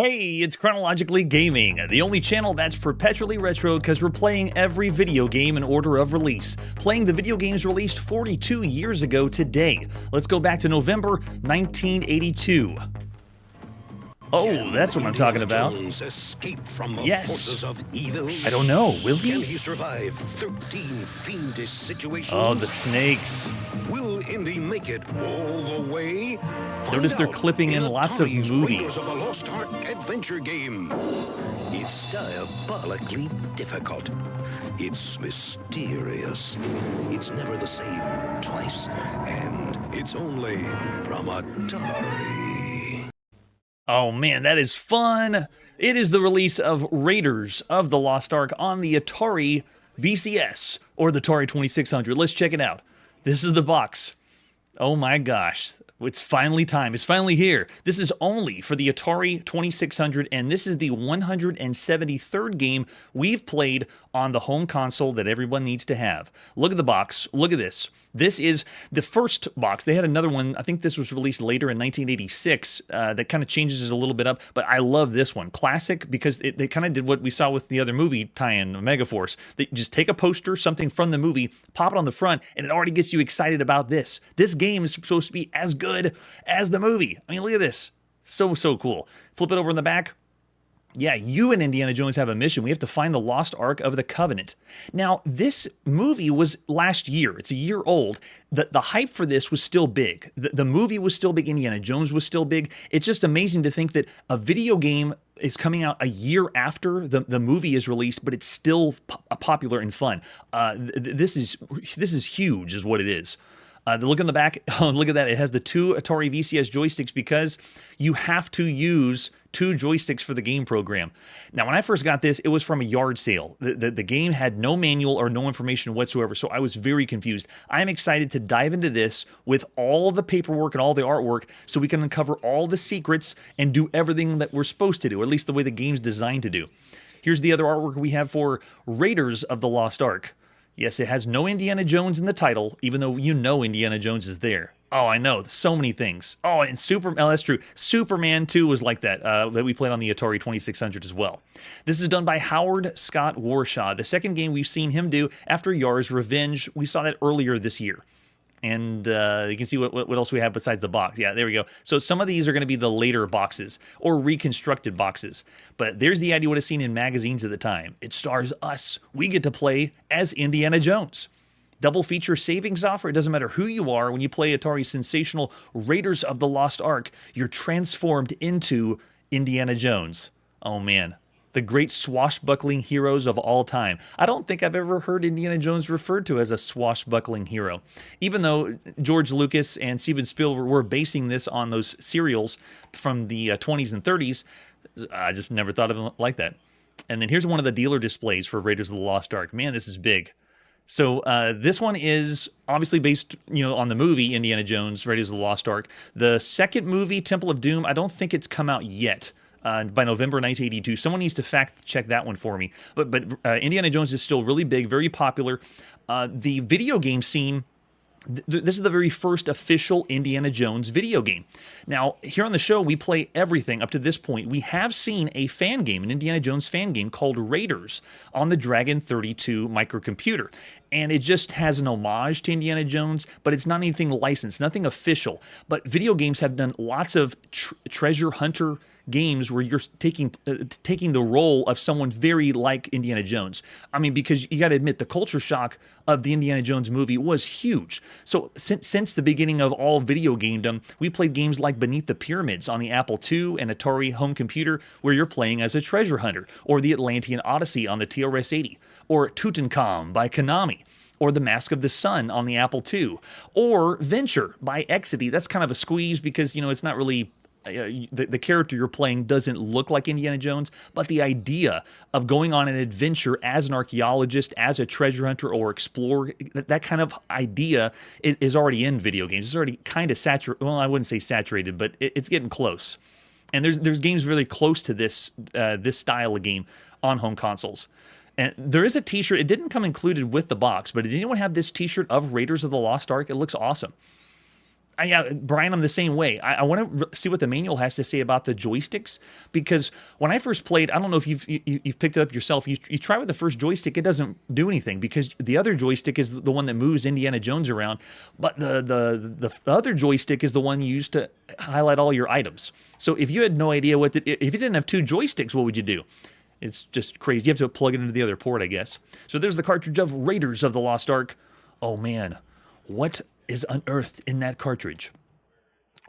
Hey, it's Chronologically Gaming, the only channel that's perpetually retro because we're playing every video game in order of release. Playing the video games released 42 years ago today. Let's go back to November 1982. Oh, that's what I'm talking about. Yes. I don't know. Will he? Can he survive 13 fiendish situations? Oh, the snakes. Will Indy make it all the way? Notice they're clipping in lots of movie. Raiders of the Lost Ark adventure game. It's diabolically difficult. It's mysterious. It's never the same twice. And it's only from Atari. Oh man, that is fun! It is the release of Raiders of the Lost Ark on the Atari VCS, or the Atari 2600. Let's check it out. This is the box. Oh my gosh, it's finally time. It's finally here. This is only for the Atari 2600, and this is the 173rd game we've played on the home console that everyone needs to have. Look at the box. Look at this. This is the first box. They had another one. I think this was released later in 1986 that kind of changes it a little bit up, but I love this one. Classic because they kind of did what we saw with the other movie tie-in, Megaforce. They just take a poster, something from the movie, pop it on the front, and it already gets you excited about this. This game is supposed to be as good as the movie. I mean, look at this. So cool. Flip it over in the back. Yeah, you and Indiana Jones have a mission. We have to find the Lost Ark of the Covenant. Now, this movie was last year. It's a year old. The hype for this was still big. The movie was still big. Indiana Jones was still big. It's just amazing to think that a video game is coming out a year after the movie is released, but it's still popular and fun. This is huge, is what it is. Look in the back. Oh, look at that. It has the two Atari VCS joysticks because you have to use two joysticks for the game program. Now, when I first got this, it was from a yard sale. The game had no manual or no information whatsoever, so I was very confused. I'm excited to dive into this with all the paperwork and all the artwork so we can uncover all the secrets and do everything that we're supposed to do, or at least the way the game's designed to do. Here's the other artwork we have for Raiders of the Lost Ark. Yes, it has no Indiana Jones in the title, even though you know Indiana Jones is there. Oh, I know. So many things. Oh, and that's true. Superman 2 was like that, that we played on the Atari 2600 as well. This is done by Howard Scott Warshaw, the second game we've seen him do after Yar's Revenge. We saw that earlier this year. And you can see what else we have besides the box. Yeah, there we go. So some of these are going to be the later boxes or reconstructed boxes. But there's the idea what it's seen in magazines at the time. It stars us. We get to play as Indiana Jones. Double feature savings offer. It doesn't matter who you are. When you play Atari's sensational Raiders of the Lost Ark, you're transformed into Indiana Jones. Oh, man. The great swashbuckling heroes of all time. I don't think I've ever heard Indiana Jones referred to as a swashbuckling hero. Even though George Lucas and Steven Spielberg were basing this on those serials from the 20s and 30s, I just never thought of it like that. And then here's one of the dealer displays for Raiders of the Lost Ark. Man, this is big. So this one is obviously based, on the movie Indiana Jones, Raiders of the Lost Ark. The second movie, Temple of Doom, I don't think it's come out yet. By November 1982. Someone needs to fact check that one for me. But Indiana Jones is still really big, very popular. The video game scene, this is the very first official Indiana Jones video game. Now, here on the show, we play everything up to this point. We have seen a fan game, an Indiana Jones fan game called Raiders on the Dragon 32 microcomputer. And it just has an homage to Indiana Jones, but it's not anything licensed, nothing official. But video games have done lots of treasure hunter games where you're taking the role of someone very like Indiana Jones. I mean, because you got to admit, the culture shock of the Indiana Jones movie was huge. So since the beginning of all video gamedom, we played games like Beneath the Pyramids on the Apple II and Atari home computer, where you're playing as a treasure hunter, or the Atlantean Odyssey on the TRS-80, or Tutankhamun by Konami, or The Mask of the Sun on the Apple II, or Venture by Exidy. That's kind of a squeeze because, it's not really the character you're playing doesn't look like Indiana Jones, but the idea of going on an adventure as an archaeologist, as a treasure hunter or explorer, that kind of idea is already in video games. It's already kind of saturated. Well, I wouldn't say saturated, but it's getting close. And there's games really close to this style of game on home consoles. And there is a t-shirt. It didn't come included with the box, but did anyone have this t-shirt of Raiders of the Lost Ark? It looks awesome. Yeah, Brian, I'm the same way. I want to see what the manual has to say about the joysticks, because when I first played, I don't know if you've picked it up yourself. You try with the first joystick, it doesn't do anything because the other joystick is the one that moves Indiana Jones around, but the other joystick is the one you use to highlight all your items. So if you had no idea if you didn't have two joysticks, what would you do? It's just crazy. You have to plug it into the other port, I guess. So there's the cartridge of Raiders of the Lost Ark. Oh man, what is unearthed in that cartridge?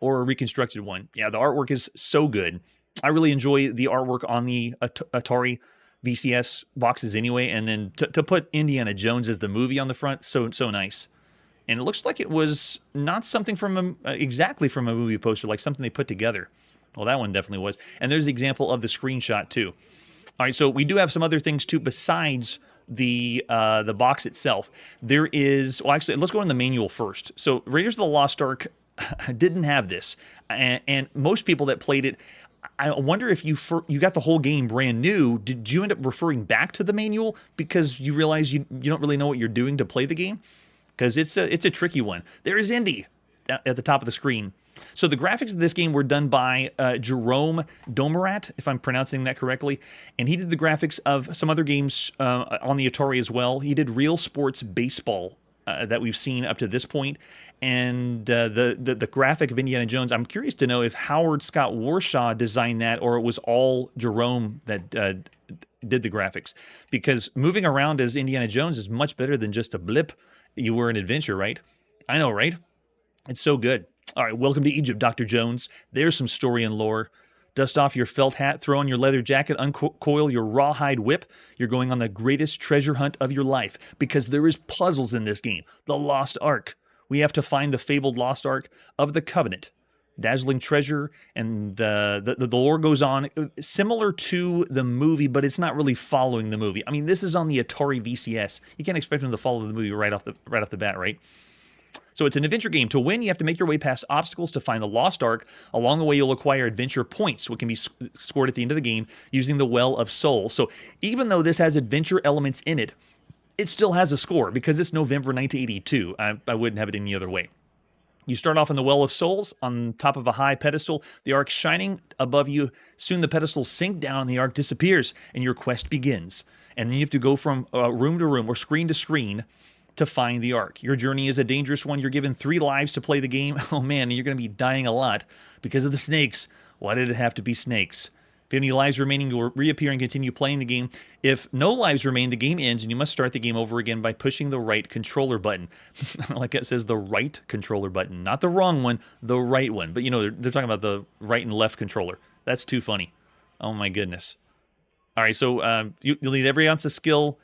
Or a reconstructed one. Yeah, the artwork is so good. I really enjoy the artwork on the Atari VCS boxes anyway, and then to put Indiana Jones as the movie on the front, so nice. And it looks like it was not something from exactly from a movie poster, like something they put together. Well, that one definitely was. And there's the example of the screenshot too. All right, so we do have some other things too besides the box itself. There is, well, actually, let's go in the manual first. So Raiders of the Lost Ark didn't have this, and most people that played it, I wonder if you got the whole game brand new. Did you end up referring back to the manual because you realize you don't really know what you're doing to play the game? Because it's a tricky one. There is Indy at the top of the screen. So the graphics of this game were done by Jerome Domerat, if I'm pronouncing that correctly, and he did the graphics of some other games on the Atari as well. He did Real Sports Baseball that we've seen up to this point, and the graphic of Indiana Jones. I'm curious to know if Howard Scott Warshaw designed that, or it was all Jerome that did the graphics, because moving around as Indiana Jones is much better than just a blip. You were an adventure, right? I know, right? It's so good. All right, welcome to Egypt, Dr. Jones. There's some story and lore. Dust off your felt hat, throw on your leather jacket, uncoil your rawhide whip. You're going on the greatest treasure hunt of your life, because there is puzzles in this game. The Lost Ark. We have to find the fabled Lost Ark of the Covenant. Dazzling treasure, and the lore goes on. Similar to the movie, but it's not really following the movie. I mean, this is on the Atari VCS. You can't expect them to follow the movie right off the bat, right? So it's an adventure game. To win, you have to make your way past obstacles to find the Lost Ark. Along the way, you'll acquire adventure points, which can be scored at the end of the game using the Well of Souls. So even though this has adventure elements in it, it still has a score because it's November 1982. I wouldn't have it any other way. You start off in the Well of Souls on top of a high pedestal, the Ark shining above you. Soon the pedestals sink down and the Ark disappears, and your quest begins. And then you have to go from room to room or screen to screen to find the Ark. Your journey is a dangerous one. You're given 3 lives to play the game. Oh man, you're going to be dying a lot because of the snakes. Why did it have to be snakes? If you have any lives remaining, you'll reappear and continue playing the game. If no lives remain, the game ends and you must start the game over again by pushing the right controller button. Like it says, the right controller button, not the wrong one, the right one. But you know, they're talking about the right and left controller. That's too funny. Oh my goodness. All right, so you'll need every ounce of skill,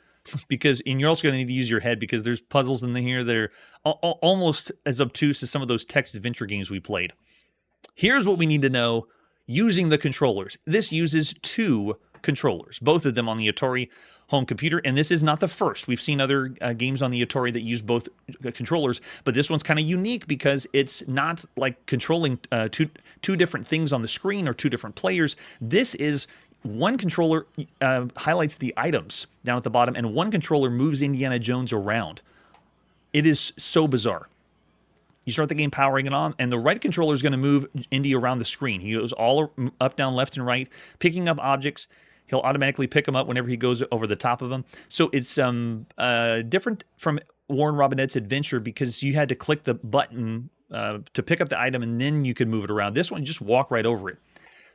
and you're also going to need to use your head because there's puzzles in here that are almost as obtuse as some of those text adventure games we played. Here's what we need to know using the controllers. This uses 2 controllers, both of them on the Atari home computer, and this is not the first. We've seen other games on the Atari that use both controllers, but this one's kind of unique because it's not like controlling two different things on the screen or 2 different players. This is one controller highlights the items down at the bottom, and one controller moves Indiana Jones around. It is so bizarre. You start the game powering it on, and the right controller is going to move Indy around the screen. He goes all up, down, left, and right, picking up objects. He'll automatically pick them up whenever he goes over the top of them. So it's different from Warren Robinette's Adventure because you had to click the button to pick up the item, and then you could move it around. This one, just walk right over it.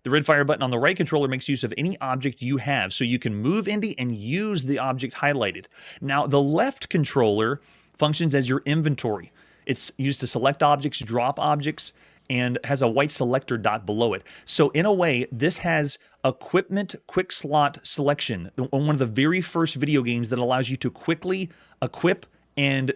The red fire button on the right controller makes use of any object you have, so you can move Indy and use the object highlighted. Now, the left controller functions as your inventory. It's used to select objects, drop objects, and has a white selector dot below it. So in a way, this has equipment quick slot selection, one of the very first video games that allows you to quickly equip and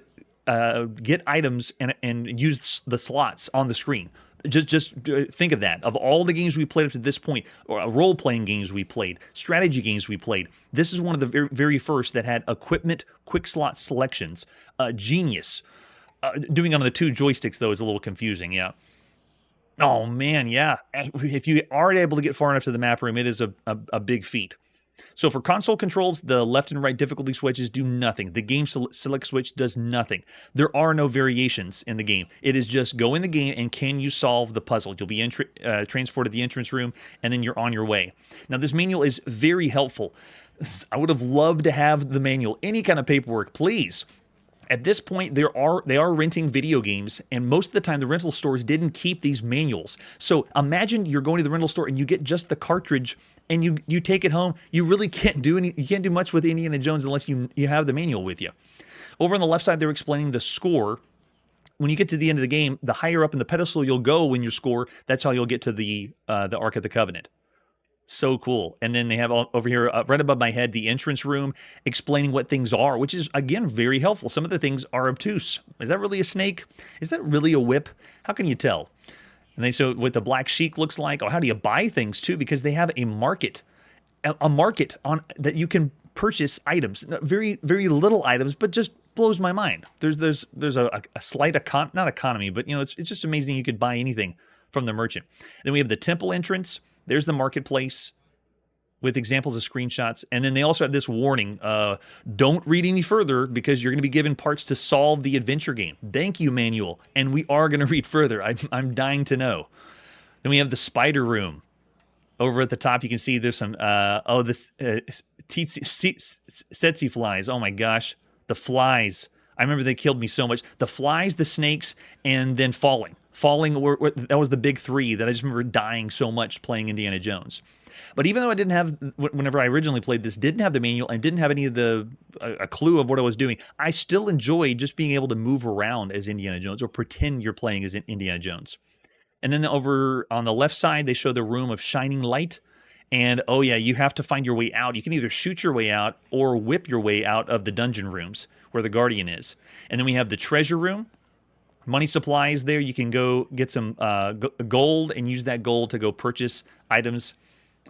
get items and use the slots on the screen. Just think of that. Of all the games we played up to this point, or role-playing games we played, strategy games we played, this is one of the very, very first that had equipment quick slot selections. Genius. Doing it on the 2 joysticks, though, is a little confusing, yeah. Oh, man, yeah. If you are able to get far enough to the map room, it is a big feat. So for console controls, the left and right difficulty switches do nothing. The game select switch does nothing. There are no variations in the game. It is just go in the game and can you solve the puzzle. You'll be transported to the entrance room and then you're on your way. Now this manual is very helpful. I would have loved to have the manual. Any kind of paperwork, please. At this point, they are renting video games, and most of the time the rental stores didn't keep these manuals. So imagine you're going to the rental store and you get just the cartridge and you take it home. You really can't do much with Indiana Jones unless you have the manual with you. Over on the left side, they're explaining the score. When you get to the end of the game, the higher up in the pedestal you'll go when you score, that's how you'll get to the Ark of the Covenant. So cool. And then they have over here, right above my head, the entrance room explaining what things are, which is, again, very helpful. Some of the things are obtuse. Is that really a snake? Is that really a whip? How can you tell? And they show what the black sheik looks like. Oh, how do you buy things, too? Because they have a market on that you can purchase items. Very, very little items, but just blows my mind. There's a slight, not economy, but, it's just amazing you could buy anything from the merchant. Then we have the temple entrance. There's the marketplace with examples of screenshots. And then they also have this warning, don't read any further because you're going to be given parts to solve the adventure game. Thank you, manual. And we are going to read further. I'm dying to know. Then we have the spider room. Over at the top, you can see there's some, tsetse flies. Oh my gosh, the flies. I remember they killed me so much. The flies, the snakes, and then falling. That was the big three that I just remember dying so much playing Indiana Jones. But even though I didn't have, whenever I originally played this, didn't have the manual and didn't have any of a clue of what I was doing, I still enjoyed just being able to move around as Indiana Jones or pretend you're playing as Indiana Jones. And then over on the left side, they show the room of shining light. And, oh yeah, you have to find your way out. You can either shoot your way out or whip your way out of the dungeon rooms where the Guardian is. And then we have the treasure room. Money supply is there. You can go get some gold and use that gold to go purchase items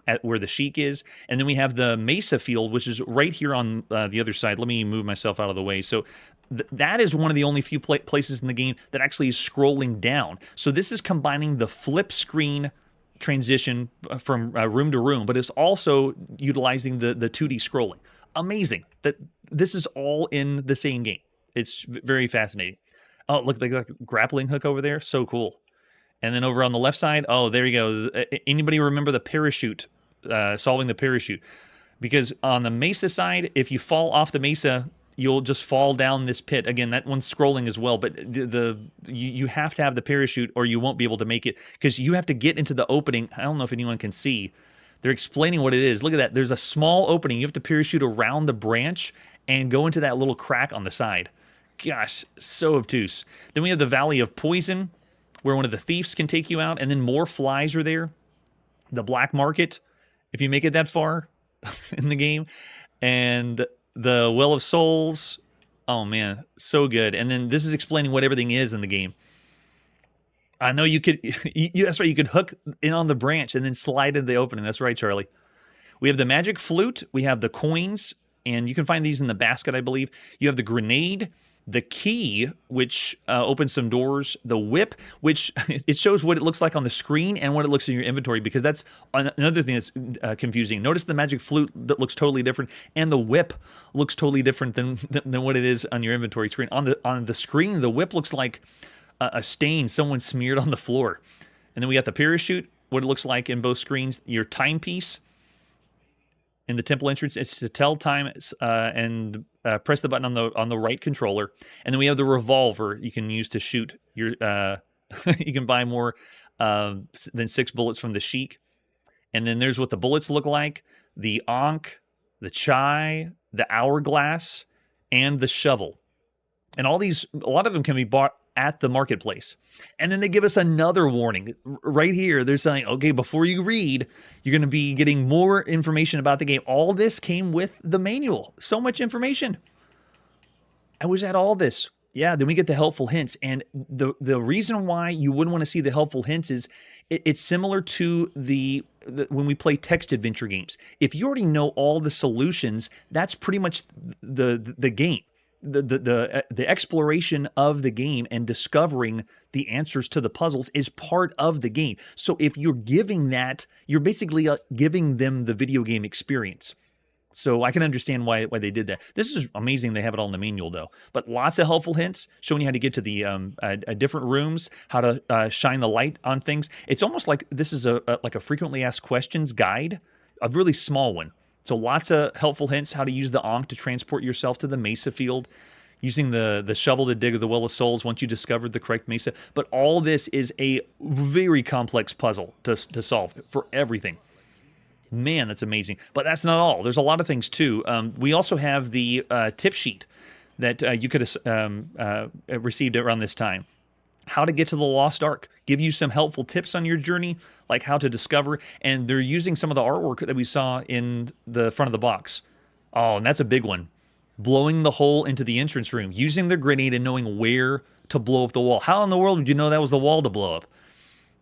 at where the Sheik is. And then we have the Mesa field, which is right here on the other side. Let me move myself out of the way. So that is one of the only few places in the game that actually is scrolling down. So this is combining the flip screen transition from room to room, but it's also utilizing the 2D scrolling. Amazing that this is all in the same game. It's very fascinating. Oh, look, like a grappling hook over there. So cool. And then over on the left side, oh, there you go. Anybody remember the parachute, solving the parachute? Because on the Mesa side, if you fall off the Mesa, you'll just fall down this pit. Again, that one's scrolling as well, but you have to have the parachute or you won't be able to make it because you have to get into the opening. I don't know if anyone can see. They're explaining what it is. Look at that. There's a small opening. You have to parachute around the branch and go into that little crack on the side. Gosh, so obtuse. Then we have the Valley of Poison, where one of the thieves can take you out, and then more flies are there. The Black Market, if you make it that far in the game. And the Well of Souls. Oh, man, so good. And then this is explaining what everything is in the game. I know you could, that's right, you could hook in on the branch and then slide into the opening. That's right, Charlie. We have the magic flute. We have the coins, and you can find these in the basket, I believe. You have the grenade, the key, which opens some doors, the whip, which it shows what it looks like on the screen and what it looks in your inventory, because that's another thing that's confusing. Notice the magic flute that looks totally different, and the whip looks totally different than what it is on your inventory screen. On the screen, the whip looks like a stain someone smeared on the floor. And then we got the parachute, what it looks like in both screens, your timepiece. In the temple entrance, it's to tell time and press the button on the right controller. And then we have the revolver you can use to shoot your. You can buy more than 6 bullets from the Sheik. And then there's what the bullets look like: the Ankh, the Chai, the Hourglass, and the shovel. And all these, a lot of them can be bought at the marketplace. And then they give us another warning right here. They're saying, okay, before you read, you're going to be getting more information about the game. All this came with the manual. So much information. I wish I had all this. Yeah, then we get the helpful hints. And the reason why you wouldn't want to see the helpful hints is it's similar to when we play text adventure games. If you already know all the solutions, that's pretty much the game. The exploration of the game and discovering the answers to the puzzles is part of the game. So if you're giving that, you're basically giving them the video game experience. So I can understand why they did that. This is amazing. They have it all in the manual though, but lots of helpful hints showing you how to get to the different rooms, how to shine the light on things. It's almost like this is like a frequently asked questions guide, a really small one. So lots of helpful hints how to use the Ankh to transport yourself to the Mesa field, using the shovel to dig the Well of Souls once you discovered the correct Mesa. But all this is a very complex puzzle to solve for everything. Man, that's amazing. But that's not all. There's a lot of things, too. We also have the tip sheet that you could have received around this time. How to get to the Lost Ark. Give you some helpful tips on your journey, like how to discover. And they're using some of the artwork that we saw in the front of the box. Oh, and that's a big one. Blowing the hole into the entrance room. Using the grenade and knowing where to blow up the wall. How in the world would you know that was the wall to blow up?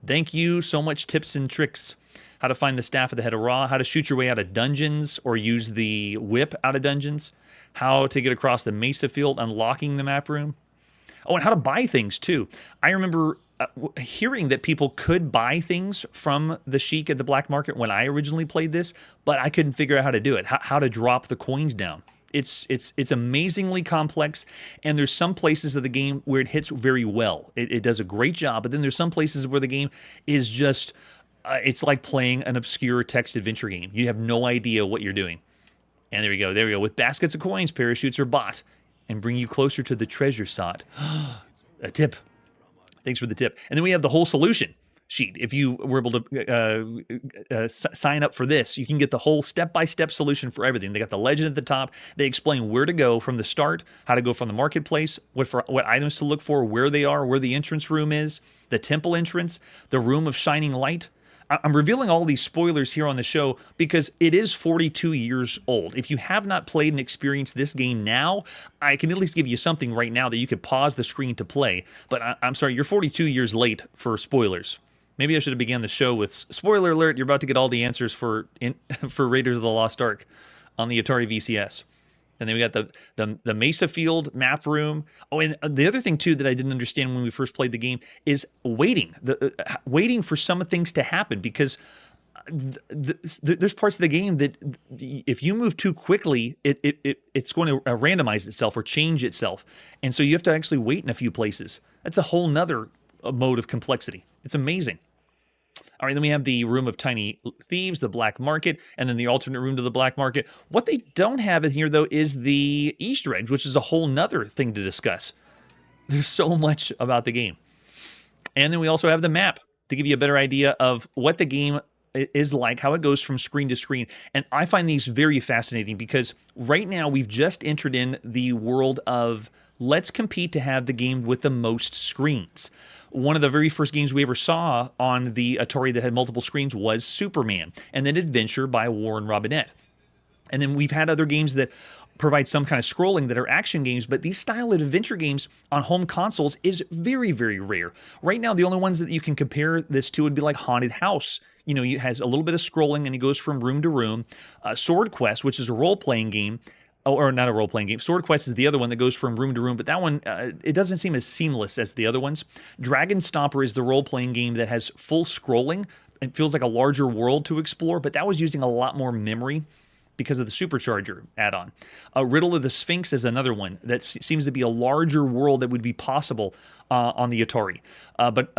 Thank you so much, tips and tricks. How to find the staff of the head of Ra, how to shoot your way out of dungeons or use the whip out of dungeons, how to get across the Mesa field, unlocking the map room. Oh, and how to buy things too. I remember hearing that people could buy things from the Sheik at the black market when I originally played this, but I couldn't figure out how to do it, how to drop the coins down. It's amazingly complex, and there's some places of the game where it hits very well. It does a great job, but then there's some places where the game is just... it's like playing an obscure text adventure game. You have no idea what you're doing. And there we go. There we go. With baskets of coins, parachutes are bought and bring you closer to the treasure sought. A tip. Thanks for the tip. And then we have the whole solution sheet. If you were able to sign up for this, you can get the whole step-by-step solution for everything. They got the legend at the top. They explain where to go from the start, how to go from the marketplace, what items to look for, where they are, where the entrance room is, the temple entrance, the room of shining light. I'm revealing all these spoilers here on the show because it is 42 years old. If you have not played and experienced this game now, I can at least give you something right now that you could pause the screen to play. But I'm sorry, you're 42 years late for spoilers. Maybe I should have began the show with spoiler alert. You're about to get all the answers for Raiders of the Lost Ark on the Atari VCS. And then we got the Mesa Field map room. Oh, and the other thing, too, that I didn't understand when we first played the game is waiting. Waiting for some things to happen, because there's parts of the game that if you move too quickly, it's going to randomize itself or change itself. And so you have to actually wait in a few places. That's a whole nother mode of complexity. It's amazing. All right, then we have the room of tiny thieves, the black market, and then the alternate room to the black market. What they don't have in here, though, is the Easter eggs, which is a whole nother thing to discuss. There's so much about the game. And then we also have the map to give you a better idea of what the game is like, how it goes from screen to screen. And I find these very fascinating because right now we've just entered in the world of let's compete to have the game with the most screens. One of the very first games we ever saw on the Atari that had multiple screens was Superman, and then Adventure by Warren Robinette. And then we've had other games that provide some kind of scrolling that are action games, but these style of adventure games on home consoles is very, very rare. Right now, the only ones that you can compare this to would be like Haunted House. You know, it has a little bit of scrolling and it goes from room to room. Sword Quest, which is a role-playing game, or not a role-playing game. Sword Quest is the other one that goes from room to room, but that one, it doesn't seem as seamless as the other ones. Dragon Stomper is the role-playing game that has full scrolling. It feels like a larger world to explore, but that was using a lot more memory because of the Supercharger add-on. Riddle of the Sphinx is another one that seems to be a larger world that would be possible on the Atari. But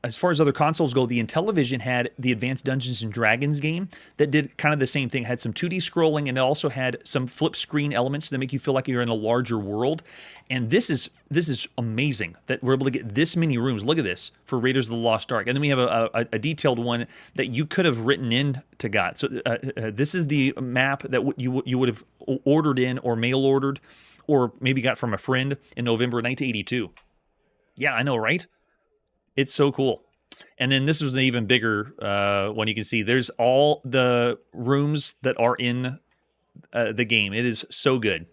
as far as other consoles go, the Intellivision had the Advanced Dungeons & Dragons game that did kind of the same thing. It had some 2D scrolling, and it also had some flip screen elements that make you feel like you're in a larger world. And this is amazing that we're able to get this many rooms. Look at this for Raiders of the Lost Ark. And then we have a detailed one that you could have written in to God. So this is the map that you would have ordered in or mail ordered or maybe got from a friend in November 1982. Yeah, I know, right? It's so cool. And then this was an even bigger one. You can see there's all the rooms that are in the game. It is so good.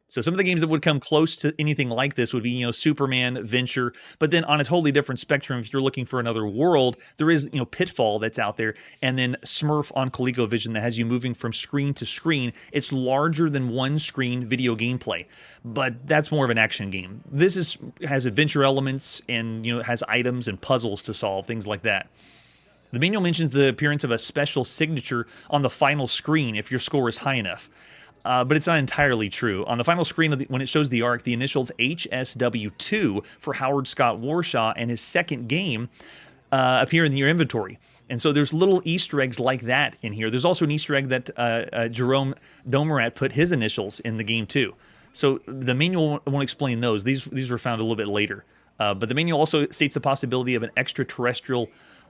So some of the games that would come close to anything like this would be, you know, Superman, Venture, but then on a totally different spectrum, if you're looking for another world, there is, you know, Pitfall that's out there, and then Smurf on ColecoVision that has you moving from screen to screen. It's larger than one screen video gameplay, but that's more of an action game. This has adventure elements and, you know, has items and puzzles to solve, things like that. The manual mentions the appearance of a special signature on the final screen if your score is high enough. But it's not entirely true. On the final screen, when it shows the Ark, the initials HSW2 for Howard Scott Warshaw and his second game appear in your inventory. And so there's little Easter eggs like that in here. There's also an Easter egg that Jerome Domerat put his initials in the game too. So the manual won't explain those. These were found a little bit later. But the manual also states the possibility of an extraterrestrial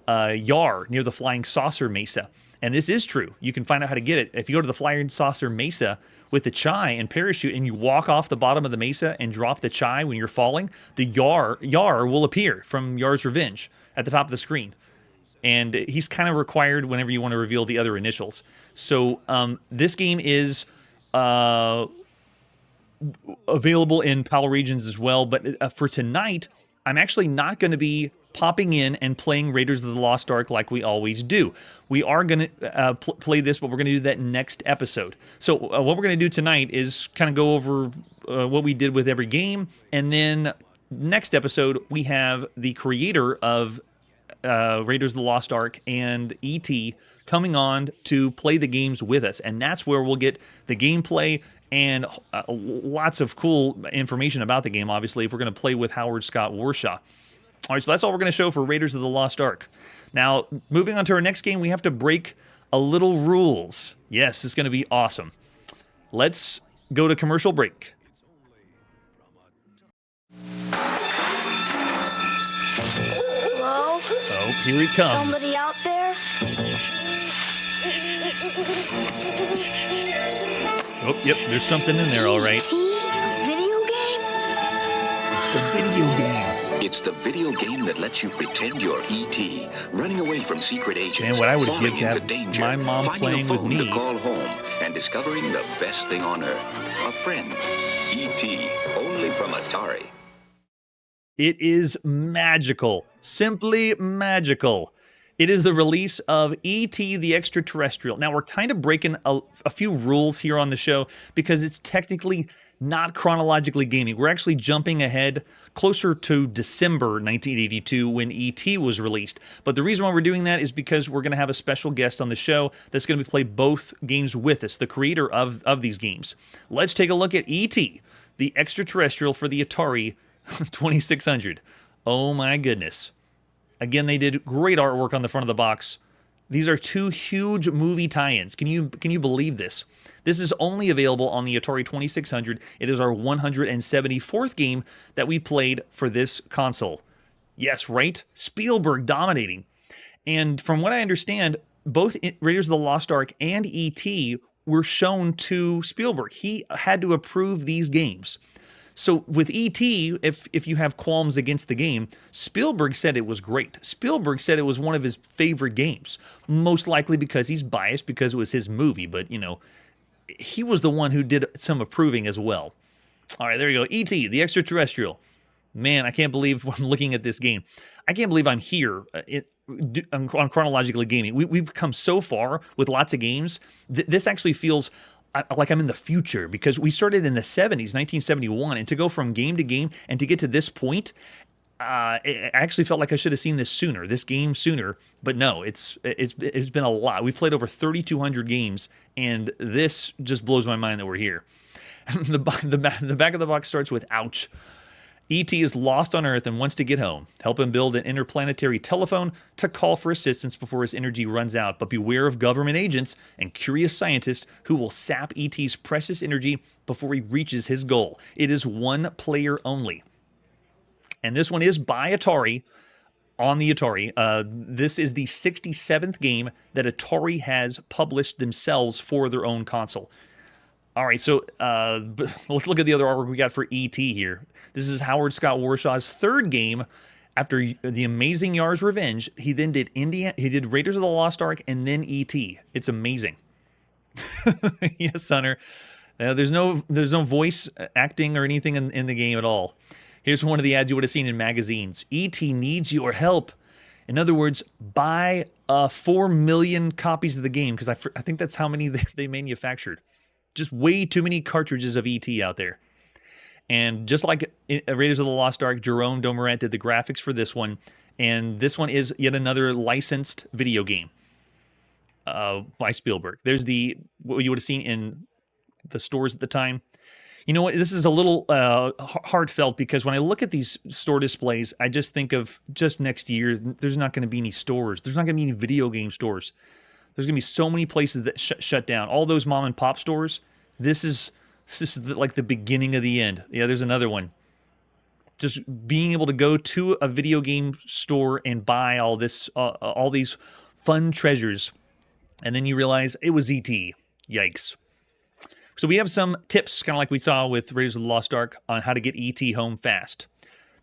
Yar near the Flying Saucer Mesa. And this is true. You can find out how to get it. If you go to the Flying Saucer Mesa with the chai and parachute and you walk off the bottom of the mesa and drop the chai when you're falling, the Yar will appear from Yar's Revenge at the top of the screen. And he's kind of required whenever you want to reveal the other initials. So this game is available in PAL regions as well. But for tonight, I'm actually not going to be popping in and playing Raiders of the Lost Ark like we always do. We are going to play this, but we're going to do that next episode. So what we're going to do tonight is kind of go over what we did with every game. And then next episode, we have the creator of Raiders of the Lost Ark and E.T. coming on to play the games with us. And that's where we'll get the gameplay and lots of cool information about the game, obviously, if we're going to play with Howard Scott Warshaw. All right, so that's all we're going to show for Raiders of the Lost Ark. Now, moving on to our next game, we have to break a little rules. Yes, it's going to be awesome. Let's go to commercial break. Hello? Oh, here he comes. Somebody out there? Oh, yep, there's something in there, all right. A video game? It's the video game. It's the video game that lets you pretend you're E.T., running away from secret agents. Man, what I would falling give to have into danger, my mom finding playing a with phone me. to call home, and discovering the best thing on earth, a friend. E.T., only from Atari. It is magical. Simply magical. It is the release of E.T. the Extraterrestrial. Now, we're kind of breaking a few rules here on the show because it's technically not chronologically gaming. We're actually jumping ahead closer to December 1982 when E.T. was released. But the reason why we're doing that is because we're going to have a special guest on the show that's going to play both games with us, the creator of these games. Let's take a look at E.T., the Extraterrestrial for the Atari 2600. Oh my goodness. Again, they did great artwork on the front of the box. These are two huge movie tie-ins. Can you believe this? This is only available on the Atari 2600. It is our 174th game that we played for this console. Yes, right? Spielberg dominating. And from what I understand, both Raiders of the Lost Ark and E.T. were shown to Spielberg. He had to approve these games. So with E.T., if you have qualms against the game, Spielberg said it was great. Spielberg said it was one of his favorite games, most likely because he's biased because it was his movie, but, you know, he was the one who did some approving as well. All right, there you go. E.T., the Extraterrestrial. Man, I can't believe I'm looking at this game. I can't believe I'm here on Chronologically Gaming. We've come so far with lots of games. This actually feels like I'm in the future because we started in the 70s, 1971, and to go from game to game and to get to this point, I actually felt like I should have seen this game sooner, but no, it's been a lot. We played over 3,200 games, and this just blows my mind that we're here. The back of the box starts with ouch. E.T. is lost on Earth and wants to get home. Help him build an interplanetary telephone to call for assistance before his energy runs out. But beware of government agents and curious scientists who will sap E.T.'s precious energy before he reaches his goal. It is one player only. And this one is by Atari on the Atari. This is the 67th game that Atari has published themselves for their own console. All right, so let's look at the other artwork we got for E.T. here. This is Howard Scott Warshaw's third game after The Amazing Yar's Revenge. He then did He did Raiders of the Lost Ark and then E.T. It's amazing. Yes, Hunter. There's no voice acting or anything in the game at all. Here's one of the ads you would have seen in magazines. E.T. needs your help. In other words, buy 4 million copies of the game because I think that's how many they manufactured. Just way too many cartridges of E.T. out there. And just like Raiders of the Lost Ark, Jerome Domerat did the graphics for this one. And this one is yet another licensed video game by Spielberg. There's what you would have seen in the stores at the time. You know what? This is a little heartfelt because when I look at these store displays, I just think of just next year, there's not going to be any stores. There's not going to be any video game stores. There's going to be so many places that shut down. All those mom and pop stores. This is like the beginning of the end. Yeah, there's another one. Just being able to go to a video game store and buy all these fun treasures, and then you realize it was E.T. Yikes. So we have some tips, kind of like we saw with Raiders of the Lost Ark, on how to get E.T. home fast.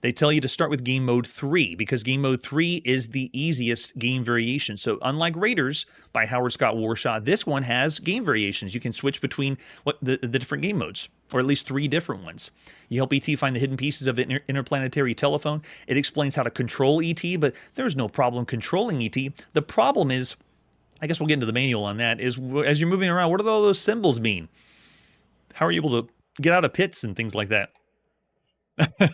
They tell you to start with Game Mode 3, because Game Mode 3 is the easiest game variation. So unlike Raiders by Howard Scott Warshaw, this one has game variations. You can switch between the different game modes, or at least 3 different ones. You help E.T. find the hidden pieces of an interplanetary telephone. It explains how to control E.T., but there's no problem controlling E.T. The problem is, I guess we'll get into the manual on that, is as you're moving around, what do all those symbols mean? How are you able to get out of pits and things like that?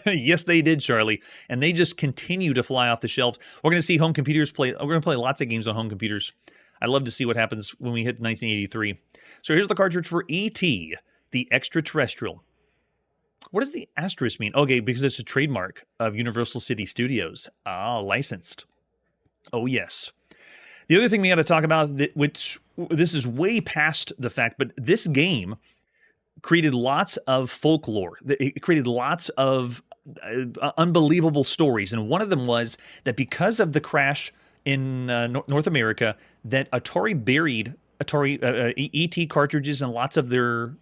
Yes, they did, Charlie. And they just continue to fly off the shelves. We're going to see home computers play. We're going to play lots of games on home computers. I'd love to see what happens when we hit 1983. So here's the cartridge for E.T., the extraterrestrial. What does the asterisk mean? Okay, because it's a trademark of Universal City Studios. Ah, licensed. Oh, yes. The other thing we got to talk about, which this is way past the fact, but this game created lots of folklore. It created lots of unbelievable stories. And one of them was that because of the crash in North America, that Atari buried E.T. cartridges and lots of their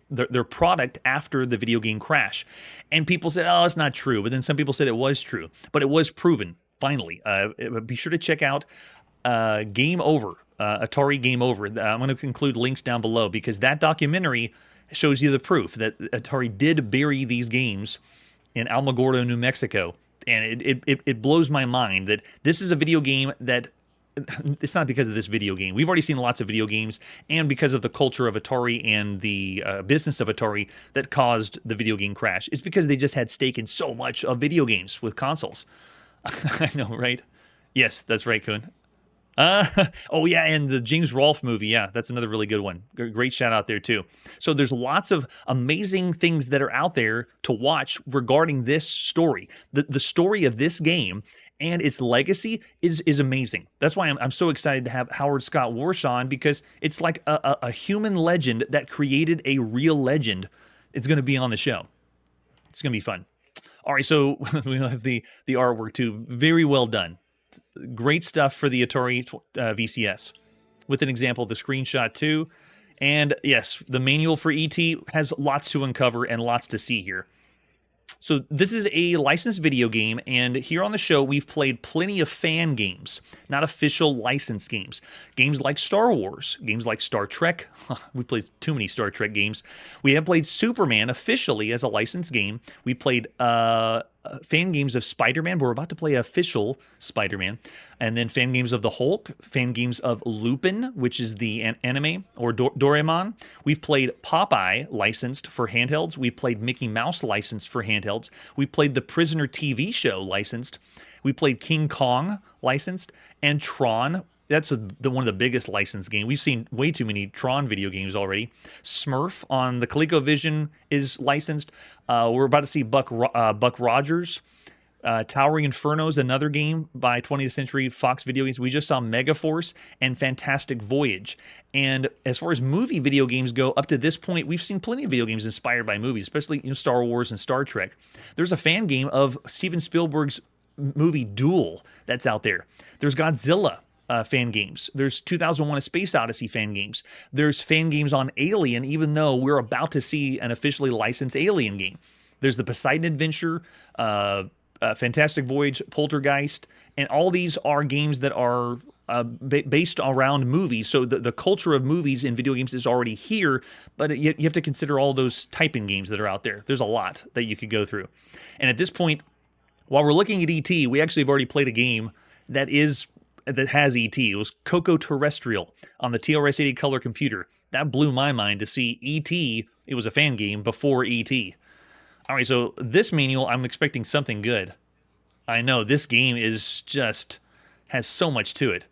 product after the video game crash. And people said, oh, it's not true. But then some people said it was true. But it was proven, finally. Be sure to check out Game Over, Atari Game Over. I'm going to include links down below because that documentary shows you the proof that Atari did bury these games in Alamogordo, New Mexico. And it blows my mind that this is a video game that it's not because of this video game. We've already seen lots of video games, and because of the culture of Atari and the business of Atari that caused the video game crash. It's because they just had stake in so much of video games with consoles. I know, right? Yes, that's right, Kuhn. Oh yeah, and the James Rolfe movie, yeah, that's another really good one. Great shout out there too. So there's lots of amazing things that are out there to watch regarding this story. The story of this game and its legacy is amazing. That's why I'm so excited to have Howard Scott Warshaw on, because it's like a human legend that created a real legend. It's going to be on the show. It's going to be fun. All right, so we have the artwork too. Very well done. Great stuff for the Atari VCS, with an example of the screenshot too. And yes, the manual for E.T. has lots to uncover and lots to see here. So this is a licensed video game, and here on the show we've played plenty of fan games, not official licensed games. Games like Star Wars, games like Star Trek. We played too many Star Trek games. We have played Superman officially as a licensed game. We played fan games of Spider-Man. We're about to play official Spider-Man. And then fan games of the Hulk, fan games of Lupin, which is the anime, or Doraemon. We've played Popeye, licensed for handhelds. We played Mickey Mouse, licensed for handhelds. We played The Prisoner TV show, licensed. We played King Kong, licensed. And Tron. That's one of the biggest licensed games. We've seen way too many Tron video games already. Smurf on the ColecoVision is licensed. We're about to see Buck Rogers. Towering Inferno is another game by 20th Century Fox Video Games. We just saw Megaforce and Fantastic Voyage. And as far as movie video games go, up to this point, we've seen plenty of video games inspired by movies, especially Star Wars and Star Trek. There's a fan game of Steven Spielberg's movie Duel that's out there. There's Godzilla fan games. There's 2001: A Space Odyssey fan games. There's fan games on Alien, even though we're about to see an officially licensed Alien game. There's the Poseidon Adventure, Fantastic Voyage, Poltergeist, and all these are games that are based around movies. So the culture of movies in video games is already here, but you have to consider all those typing games that are out there. There's a lot that you could go through. And at this point, while we're looking at E.T., we actually have already played a game that has E.T. It was Coco Terrestrial on the TRS-80 color computer. That blew my mind to see E.T. It was a fan game before E.T. All right, so this manual, I'm expecting something good. I know, this game is just has so much to it.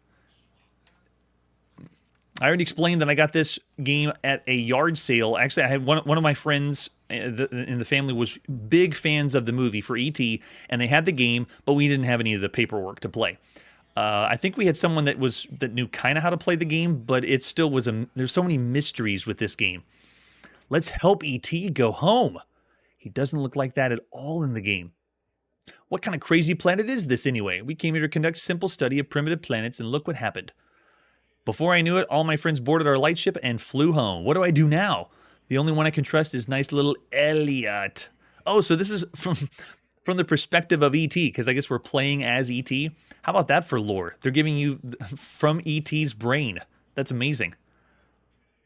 I already explained that I got this game at a yard sale. Actually, I had one of my friends in the family was big fans of the movie for E.T., and they had the game, but we didn't have any of the paperwork to play. I think we had someone that knew kind of how to play the game, but it still was there's so many mysteries with this game. Let's help E.T. go home. He doesn't look like that at all in the game. What kind of crazy planet is this anyway? We came here to conduct simple study of primitive planets, and look what happened. Before I knew it, all my friends boarded our lightship and flew home. What do I do now? The only one I can trust is nice little Elliot. Oh, so this is from the perspective of E.T., because I guess we're playing as E.T. How about that for lore? They're giving you from E.T.'s brain. That's amazing.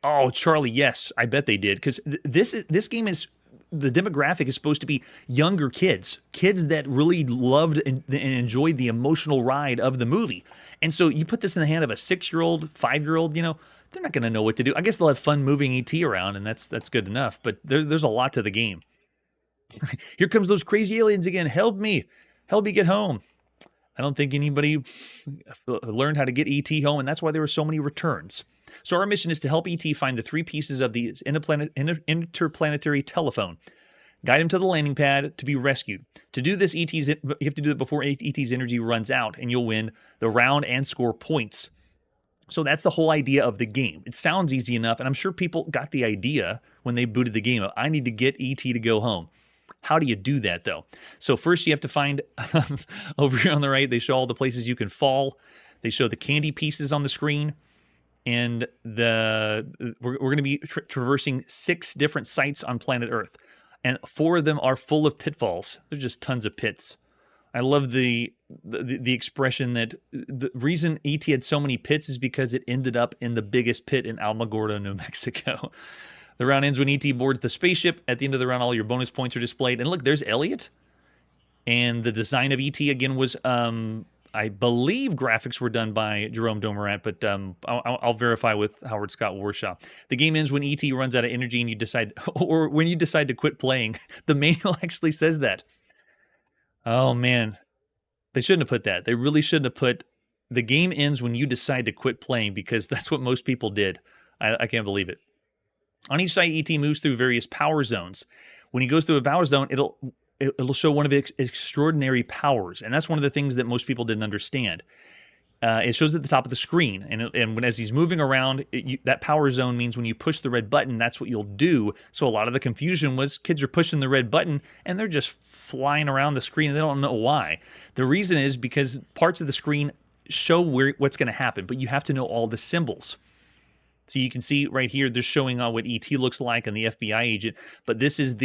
Oh, Charlie, yes, I bet they did, because this game is, the demographic is supposed to be younger kids that really loved and enjoyed the emotional ride of the movie. And so you put this in the hand of a 6-year-old, 5-year-old, they're not going to know what to do. I guess they'll have fun moving E.T. around, and that's good enough. But there's a lot to the game. Here comes those crazy aliens again. Help me get home. I don't think anybody learned how to get E.T. home, and that's why there were so many returns. So our mission is to help E.T. find the 3 pieces of the interplanetary telephone. Guide him to the landing pad to be rescued. To do this, you have to do it before E.T.'s energy runs out, and you'll win the round and score points. So that's the whole idea of the game. It sounds easy enough, and I'm sure people got the idea when they booted the game. I need to get E.T. to go home. How do you do that, though? So first you have to find, over here on the right, they show all the places you can fall. They show the candy pieces on the screen. And we're going to be traversing 6 different sites on planet Earth. And 4 of them are full of pitfalls. There's just tons of pits. I love the expression that the reason E.T. had so many pits is because it ended up in the biggest pit in Alamogordo, New Mexico. The round ends when E.T. boards the spaceship. At the end of the round, all your bonus points are displayed. And look, there's Elliot. And the design of E.T. again was, I believe graphics were done by Jerome Domerant, but I'll verify with Howard Scott Warshaw. The game ends when E.T. runs out of energy and you decide, or when you decide to quit playing. The manual actually says that. Oh, man. They shouldn't have put that. They really shouldn't have put, the game ends when you decide to quit playing, because that's what most people did. I can't believe it. On each site, E.T. moves through various power zones. When he goes through a power zone, it'll show one of its extraordinary powers, and that's one of the things that most people didn't understand. It shows at the top of the screen, and as he's moving around, that power zone means when you push the red button, that's what you'll do. So a lot of the confusion was kids are pushing the red button, and they're just flying around the screen, and they don't know why. The reason is because parts of the screen show what's going to happen, but you have to know all the symbols. So you can see right here, they're showing what E.T. looks like and the FBI agent, but this is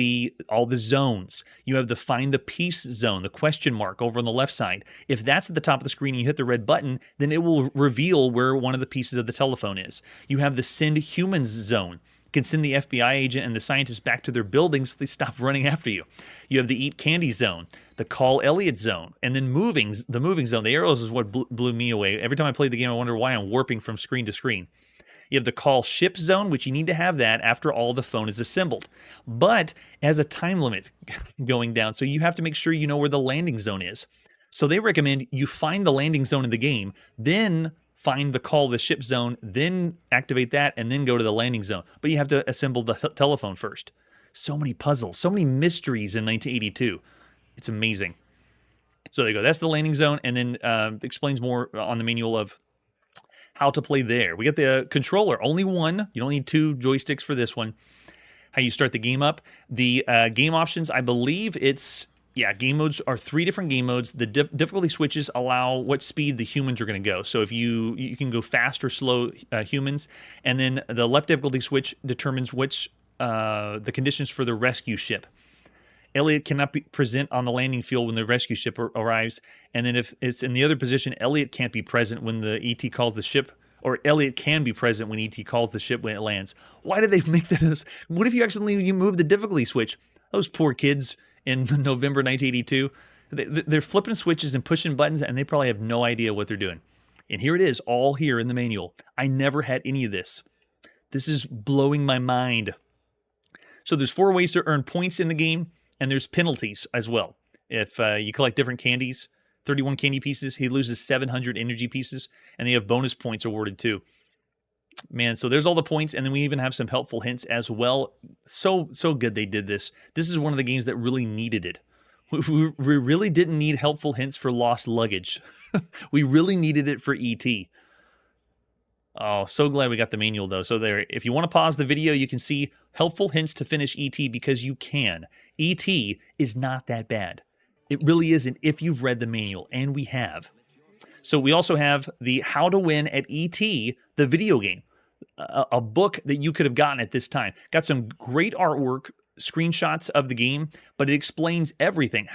all the zones. You have the find the piece zone, the question mark over on the left side. If that's at the top of the screen and you hit the red button, then it will reveal where one of the pieces of the telephone is. You have the send humans zone. You can send the FBI agent and the scientists back to their buildings so they stop running after you. You have the eat candy zone, the call Elliot zone, and then the moving zone. The arrows is what blew me away. Every time I played the game, I wonder why I'm warping from screen to screen. You have the call ship zone, which you need to have that after all the phone is assembled. But it has a time limit going down, so you have to make sure you know where the landing zone is. So they recommend you find the landing zone in the game, then find the call the ship zone, then activate that, and then go to the landing zone. But you have to assemble the telephone first. So many puzzles, so many mysteries in 1982. It's amazing. So there you go. That's the landing zone, and then explains more on the manual of how to play there. We got the controller, only one. You don't need 2 joysticks for this one. How you start the game up. The game options, I believe game modes are 3 different game modes. The difficulty switches allow what speed the humans are going to go. So if you can go fast or slow humans, and then the left difficulty switch determines which the conditions for the rescue ship. Elliot cannot be present on the landing field when the rescue ship arrives, and then if it's in the other position, Elliot can't be present when the ET calls the ship, or Elliot can be present when ET calls the ship when it lands. Why did they make that? What if you move the difficulty switch? Those poor kids in November 1982, they're flipping switches and pushing buttons, and they probably have no idea what they're doing. And here it is, all here in the manual. I never had any of this. This is blowing my mind. So there's 4 ways to earn points in the game. And there's penalties as well. If you collect different candies, 31 candy pieces. He loses 700 energy pieces, and they have bonus points awarded too. Man, so there's all the points, and then we even have some helpful hints as well. So good they did this. This is one of the games that really needed it. We really didn't need helpful hints for lost luggage. We really needed it for E.T. Oh, so glad we got the manual, though. So there, if you want to pause the video, you can see helpful hints to finish E.T. because you can. E.T. is not that bad. It really isn't if you've read the manual, and we have. So we also have the How to Win at E.T., the video game. A book that you could have gotten at this time. Got some great artwork, screenshots of the game, but it explains everything,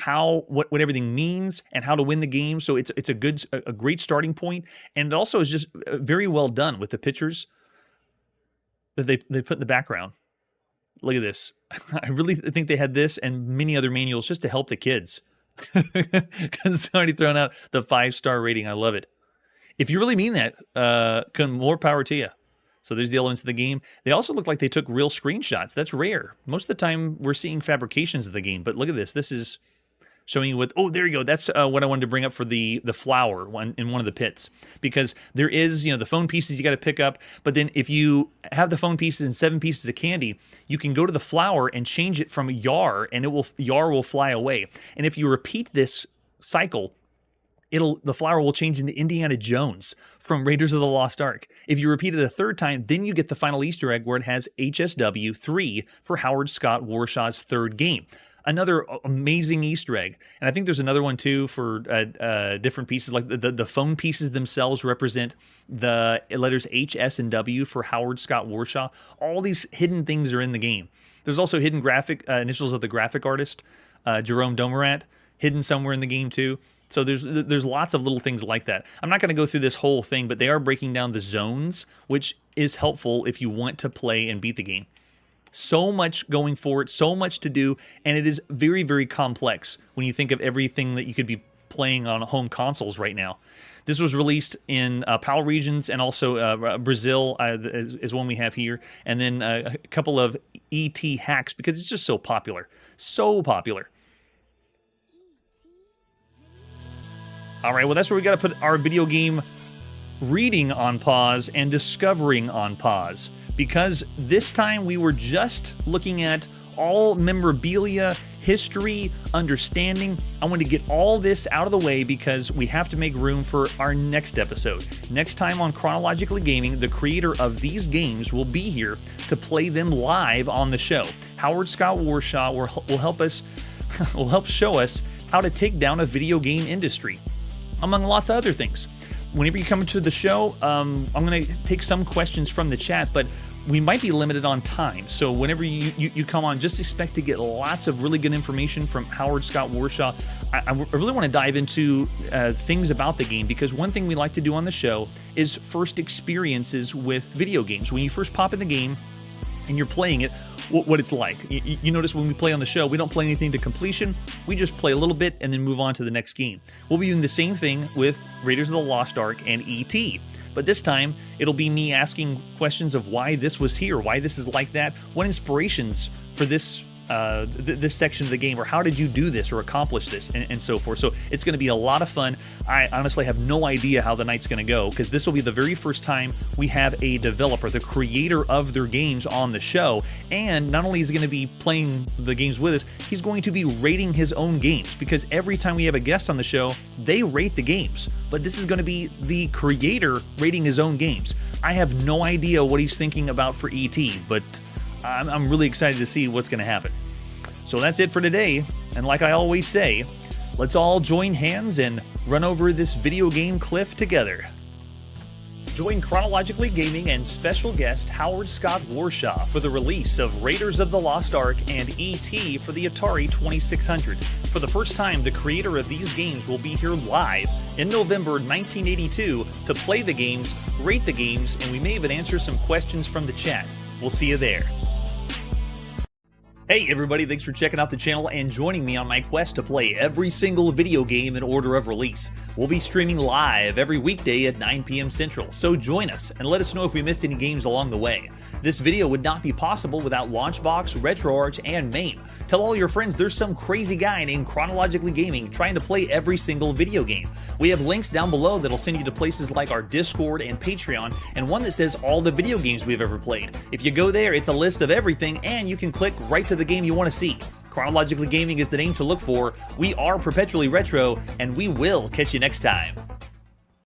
what everything means and how to win the game. So it's a great starting point, and it also is just very well done with the pictures that they put in the background. Look at this. I really think they had this and many other manuals just to help the kids. Because it's already thrown out the 5-star rating. I love it. If you really mean that, more power to you. So there's the elements of the game. They also look like they took real screenshots. That's rare. Most of the time, we're seeing fabrications of the game. But look at this. This is showing you what... Oh, there you go. That's what I wanted to bring up for the flower in one of the pits. Because there is, the phone pieces you got to pick up. But then if you have the phone pieces and 7 pieces of candy, you can go to the flower and change it from Yar, and Yar will fly away. And if you repeat this cycle, the flower will change into Indiana Jones from Raiders of the Lost Ark. If you repeat it a third time, then you get the final Easter egg where it has HSW 3 for Howard Scott Warshaw's third game. Another amazing Easter egg. And I think there's another one too for different pieces. Like the phone pieces themselves represent the letters H, S, and W for Howard Scott Warshaw. All these hidden things are in the game. There's also hidden graphic initials of the graphic artist, Jerome Domerant, hidden somewhere in the game too. So there's lots of little things like that. I'm not going to go through this whole thing, but they are breaking down the zones, which is helpful if you want to play and beat the game. So much going for it, so much to do, and it is very, very complex when you think of everything that you could be playing on home consoles right now. This was released in PAL regions, and also Brazil is one we have here, and then a couple of E.T. hacks because it's just so popular. So popular. All right, well, that's where we got to put our video game reading on pause and discovering on pause. Because this time we were just looking at all memorabilia, history, understanding. I want to get all this out of the way because we have to make room for our next episode. Next time on Chronologically Gaming, the creator of these games will be here to play them live on the show. Howard Scott Warshaw will help us, will help show us how to take down a video game industry, among lots of other things. Whenever you come to the show, I'm going to take some questions from the chat, but we might be limited on time. So whenever you come on, just expect to get lots of really good information from Howard Scott Warshaw. I really want to dive into things about the game, because one thing we like to do on the show is first experiences with video games. When you first pop in the game and you're playing it, what it's like. You notice when we play on the show, we don't play anything to completion. We just play a little bit and then move on to the next game. We'll be doing the same thing with Raiders of the Lost Ark and E.T. But this time, it'll be me asking questions of why this was here, why this is like that, what inspirations for this this section of the game, or how did you do this or accomplish this, and so forth. So it's going to be a lot of fun. I honestly have no idea how the night's going to go, because this will be the very first time we have a developer, the creator of their games, on the show. And not only is he going to be playing the games with us, he's going to be rating his own games, because every time we have a guest on the show, they rate the games. But this is going to be the creator rating his own games. I have no idea what he's thinking about for E.T., but I'm really excited to see what's going to happen. So that's it for today, and like I always say, let's all join hands and run over this video game cliff together. Join Chronologically Gaming and special guest Howard Scott Warshaw for the release of Raiders of the Lost Ark and E.T. for the Atari 2600. For the first time, the creator of these games will be here live in November 1982 to play the games, rate the games, and we may even answer some questions from the chat. We'll see you there. Hey everybody, thanks for checking out the channel and joining me on my quest to play every single video game in order of release. We'll be streaming live every weekday at 9 p.m. Central, so join us and let us know if we missed any games along the way. This video would not be possible without Launchbox, RetroArch, and MAME. Tell all your friends there's some crazy guy named Chronologically Gaming trying to play every single video game. We have links down below that'll send you to places like our Discord and Patreon, and one that says all the video games we've ever played. If you go there, it's a list of everything, and you can click right to the game you want to see. Chronologically Gaming is the name to look for. We are perpetually retro, and we will catch you next time.